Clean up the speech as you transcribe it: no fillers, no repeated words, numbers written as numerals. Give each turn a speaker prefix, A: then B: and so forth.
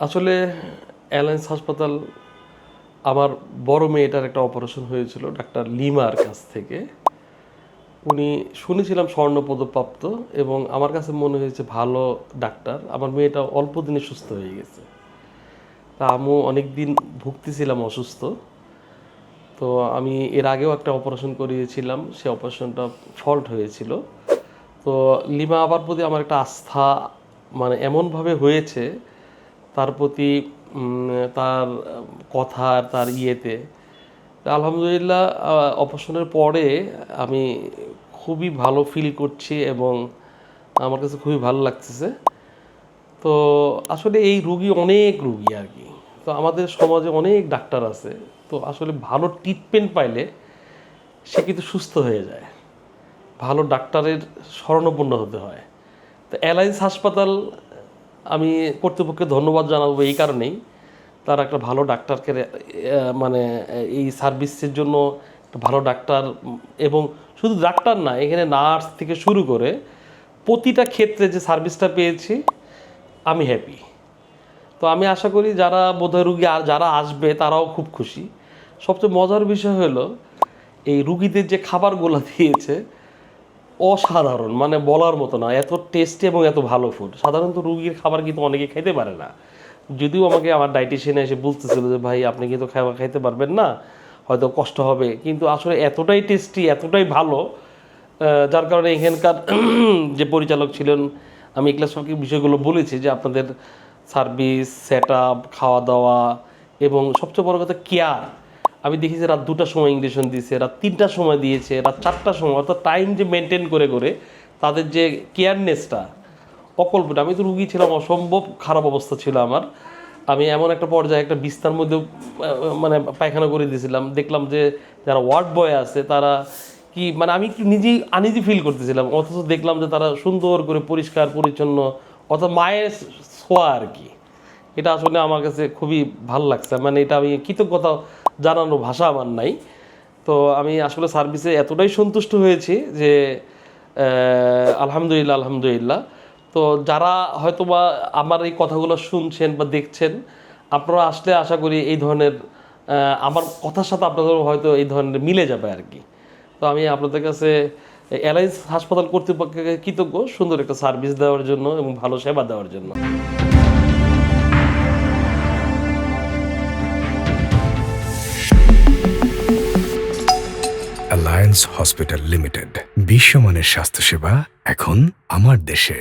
A: আসলে অ্যালায়েন্স হাসপাতাল আমার বড় মেয়েটার একটা অপারেশন হয়েছিল ডাক্তার লিমার কাছ থেকে। উনি শুনেছিলাম স্বর্ণপদকপ্রাপ্ত এবং আমার কাছে মনে হয়েছে ভালো ডাক্তার। আমার মেয়েটা অল্প দিনে সুস্থ হয়ে গেছে। তা আমিও অনেক দিন ভুগতেছিলাম অসুস্থ। তো আমি এর আগেও একটা অপারেশন করিয়েছিলাম, সে অপারেশনটা ফল্ট হয়েছিল। তো লিমা আবার প্রতি আমার একটা আস্থা মানে এমনভাবে হয়েছে তার প্রতি, তার কথা, তার ইয়েতে। আলহামদুলিল্লাহ অপারেশনের পরে আমি খুবই ভালো ফিল করছি এবং আমার কাছে খুবই ভালো লাগতেছে। তো আসলে এই রুগী অনেক রুগী আর কি। তো আমাদের সমাজে অনেক ডাক্তার আছে, তো আসলে ভালো ট্রিটমেন্ট পাইলে সে কিন্তু সুস্থ হয়ে যায়। ভালো ডাক্তারের শরণাপন্ন হতে হয়। তো অ্যালায়েন্স হাসপাতাল আমি কর্তৃপক্ষকে ধন্যবাদ জানাবো এই কারণেই, তারা একটা ভালো ডাক্তারকে মানে এই সার্ভিসের জন্য একটা ভালো ডাক্তার, এবং শুধু ডাক্তার না, এখানে নার্স থেকে শুরু করে প্রতিটা ক্ষেত্রে যে সার্ভিসটা পেয়েছি আমি হ্যাপি। তো আমি আশা করি যারা বোধহয় রুগী আর যারা আসবে তারাও খুব খুশি। সবচেয়ে মজার বিষয় হলো এই রুগীদের যে খাবারগুলো দিয়েছে অসাধারণ, মানে বলার মতো না, এত টেস্টি এবং এত ভালো ফুড। সাধারণত রুগীর খাবার কিন্তু অনেকে খাইতে পারে না। যদিও আমাকে আমার ডায়েটিশিয়ান এসে বলতেছিল যে ভাই আপনি কিন্তু খাবার খাইতে পারবেন না, হয়তো কষ্ট হবে, কিন্তু আসলে এতটাই টেস্টি, এতটাই ভালো, যার কারণে এখানকার যে পরিচালক ছিলেন, আমি এগুলো সব বিষয়গুলো বলেছি যে আপনাদের সার্ভিস, সেট আপ, খাওয়া দাওয়া এবং সবচেয়ে বড় কথা কেয়ার। আমি দেখি যে রাত 2টার সময় ইঞ্জেকশন দিয়েছে, রাত 3টার সময় দিয়েছে, রাত 4টার সময়, অর্থাৎ টাইম যে মেনটেন করে করে তাদের যে কেয়ারনেসটা অকল্পনীয়। আমি তো রুগী ছিলাম, অসম্ভব খারাপ অবস্থা ছিল আমার। আমি এমন একটা পর্যায়ে একটা বিস্তার মধ্যে মানে পায়খানা করে দিয়েছিলাম। দেখলাম যে যারা ওয়ার্ড বয় আছে তারা কি মানে আমি একটু নিজেই আনইজি ফিল করতেছিলাম, অথচ দেখলাম যে তারা সুন্দর করে পরিষ্কার পরিচ্ছন্ন, অর্থাৎ মায়ের ছোঁয়া আর কি। এটা আসলে আমার কাছে খুবই ভালো লাগছে, মানে এটা আমি কৃতজ্ঞতা জানানোর ভাষা আমার নাই। তো আমি আসলে সার্ভিসে এতটাই সন্তুষ্ট হয়েছি যে আলহামদুলিল্লাহ আলহামদুলিল্লাহ। তো যারা হয়তোবা আমার এই কথাগুলো শুনছেন বা দেখছেন, আপনারা আসলে আশা করি এই ধরনের আমার কথার সাথে আপনাদের হয়তো এই ধরনের মিলে যাবে আর কি। তো আমি আপনাদের কাছে অ্যালায়েন্স হাসপাতাল কর্তৃপক্ষকে কৃতজ্ঞ সুন্দর একটা সার্ভিস দেওয়ার জন্য এবং ভালো সেবা দেওয়ার জন্য।
B: অ্যালায়েন্স হসপিটাল লিমিটেড, বিশ্বমানের স্বাস্থ্যসেবা এখন আমার দেশে।